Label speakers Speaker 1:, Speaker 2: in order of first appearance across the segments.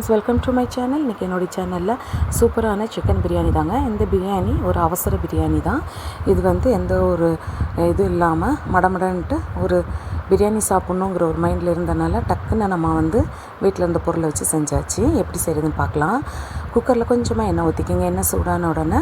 Speaker 1: Welcome to my channel. இன்றைக்கி என்னுடைய சேனலில் சூப்பரான சிக்கன் பிரியாணி தாங்க. இந்த பிரியாணி ஒரு அவசர பிரியாணி தான். இது எந்த ஒரு இது இல்லாமல் மடமடன்ட்டு ஒரு பிரியாணி சாப்பிட்ணுங்கிற ஒரு மைண்டில் இருந்தனால டக்குன்னு நம்ம வீட்டில் இருந்த பொருளை வச்சு செஞ்சாச்சு. எப்படி செய்கிறதுன்னு பார்க்கலாம். குக்கரில் கொஞ்சமாக எண்ணெய் ஊற்றிக்கிங்க. எண்ணெய் சூடான உடனே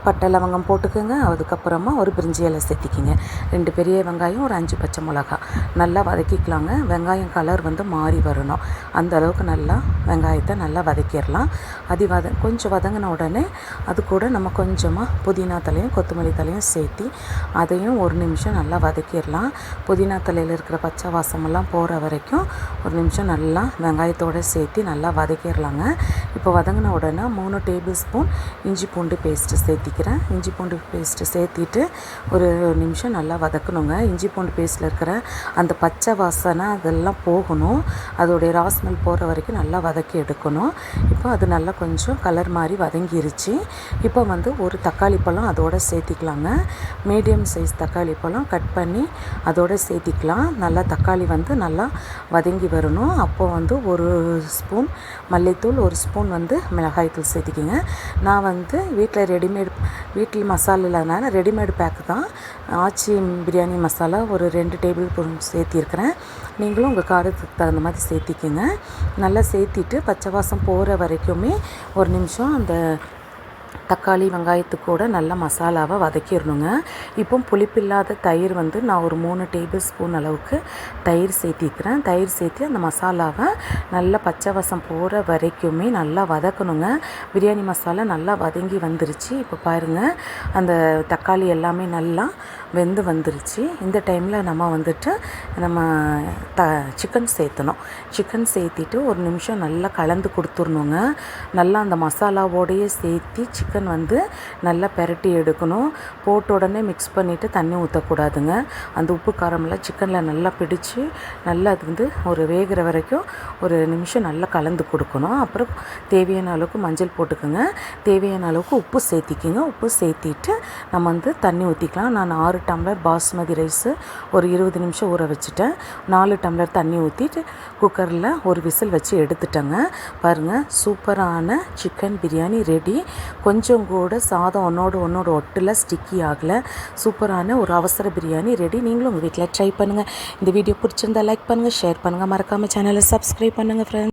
Speaker 1: பட்டை லவங்கம் போட்டுக்கோங்க. அதுக்கப்புறமா ஒரு பிரிஞ்சி இலை சேர்த்திக்கிங்க. 2 பெரிய வெங்காயம், ஒரு 5 பச்சை மிளகா நல்லா வதக்கிக்கலாங்க. வெங்காயம் கலர் மாறி வரணும். அந்த அளவுக்கு நல்லா வெங்காயத்தை நல்லா வதக்கிடலாம். கொஞ்சம் வதங்கின உடனே அது கூட நம்ம கொஞ்சமாக புதினா தலையும் கொத்தமல்லி தலையும் சேர்த்தி அதையும் 1 நிமிஷம் நல்லா வதக்கிடலாம். புதினா தலையில் இருக்கிற பச்சை வாசமெல்லாம் போகிற வரைக்கும் 1 நிமிஷம் நல்லா வெங்காயத்தோடு சேர்த்தி நல்லா வதக்கிடலாங்க. இப்போ வதங்கின உடனே 3 டேபிள் ஸ்பூன் இஞ்சி பூண்டு பேஸ்ட்டு சேர்த்திக்கிறேன். இஞ்சி பூண்டு பேஸ்ட்டு சேர்த்திட்டு ஒரு நிமிஷம் நல்லா வதக்கணுங்க. இஞ்சி பூண்டு பேஸ்ட்டில் இருக்கிற அந்த பச்சை வாசனை அதெல்லாம் போகணும். அதோடைய ராஸ்மெல் போகிற வரைக்கும் நல்லா வதக்கி எடுக்கணும். இப்போ அது நல்லா கொஞ்சம் கலர் மாதிரி வதங்கிருச்சு. இப்போ ஒரு தக்காளி பழம் அதோடு சேர்த்திக்கலாங்க. மீடியம் சைஸ் தக்காளி பழம் கட் பண்ணி அதோடு சேர்த்திக்கலாம். நல்லா தக்காளி நல்லா வதங்கி வரணும். அப்போது 1 ஸ்பூன் மல்லித்தூள், 1 ஸ்பூன் மிளகாய்த்தூள் சேர்த்திக்கிங்க. நான் வீட்டில் மசாலா இல்லாதனால ரெடிமேடு பேக்கு தான் ஆச்சி பிரியாணி மசாலா ஒரு 2 டேபிள் ஸ்பூன் சேர்த்திருக்கிறேன். நீங்களும் உங்கள் காரத்துக்கு தகுந்த மாதிரி சேர்த்திக்கிங்க. நல்லா சேர்த்திட்டு பச்சை வாசம் போகிற வரைக்குமே 1 நிமிஷம் அந்த தக்காளி வெங்காயத்துக்கு கூட நல்லா மசாலாவை வதக்கிடணுங்க. இப்போ புளிப்பில்லாத தயிர் நான் ஒரு 3 டேபிள் ஸ்பூன் அளவுக்கு தயிர் சேர்த்திக்கிறேன். தயிர் சேர்த்து அந்த மசாலாவை நல்லா பச்சை வாசம் போகிற வரைக்குமே நல்லா வதக்கணுங்க. பிரியாணி மசாலா நல்லா வதங்கி வந்துருச்சு. இப்போ பாருங்கள், அந்த தக்காளி எல்லாமே நல்லா வெந்து வந்துருச்சு. இந்த டைமில் நம்ம சிக்கன் சேர்த்தணும். சிக்கன் சேர்த்திட்டு 1 நிமிஷம் நல்லா கலந்து கொடுத்துடணுங்க. நல்லா அந்த மசாலாவோடையே சேர்த்தி சிக்கன் நல்லா பெரட்டி எடுக்கணும். போட்ட உடனே மிக்ஸ் பண்ணிவிட்டு தண்ணி ஊற்றக்கூடாதுங்க. அந்த உப்பு காரமெல்லாம் சிக்கனில் நல்லா பிடிச்சி நல்லா அது ஒரு வேகிற வரைக்கும் 1 நிமிஷம் நல்லா கலந்து கொடுக்கணும். அப்புறம் தேவையான அளவுக்கு மஞ்சள் போட்டுக்கோங்க. தேவையான அளவுக்கு உப்பு சேர்த்திக்கிங்க. உப்பு சேர்த்திட்டு நம்ம தண்ணி ஊற்றிக்கலாம். நான் 6 டம்ளர் பாஸ்மதி ரைஸு ஒரு 20 நிமிஷம் ஊற வச்சுட்டேன். 4 டம்ளர் தண்ணி ஊற்றிட்டு குக்கரில் ஒரு விசில் வச்சு எடுத்துட்டேங்க. பாருங்கள், சூப்பரான சிக்கன் பிரியாணி ரெடி. கொஞ்சம் கூட சாதம் ஒன்றோடு ஒட்டில் ஸ்டிக்கி ஆகலை. சூப்பரான ஒரு அவசர பிரியாணி ரெடி. நீங்களும் உங்கள் வீட்டில் ட்ரை பண்ணுங்கள். இந்த வீடியோ பிடிச்சிருந்தால் லைக் பண்ணுங்கள், ஷேர் பண்ணுங்கள், மறக்காமல் சேனலை சப்ஸ்கிரைப் பண்ணுங்கள் ஃப்ரெண்ட்ஸ்.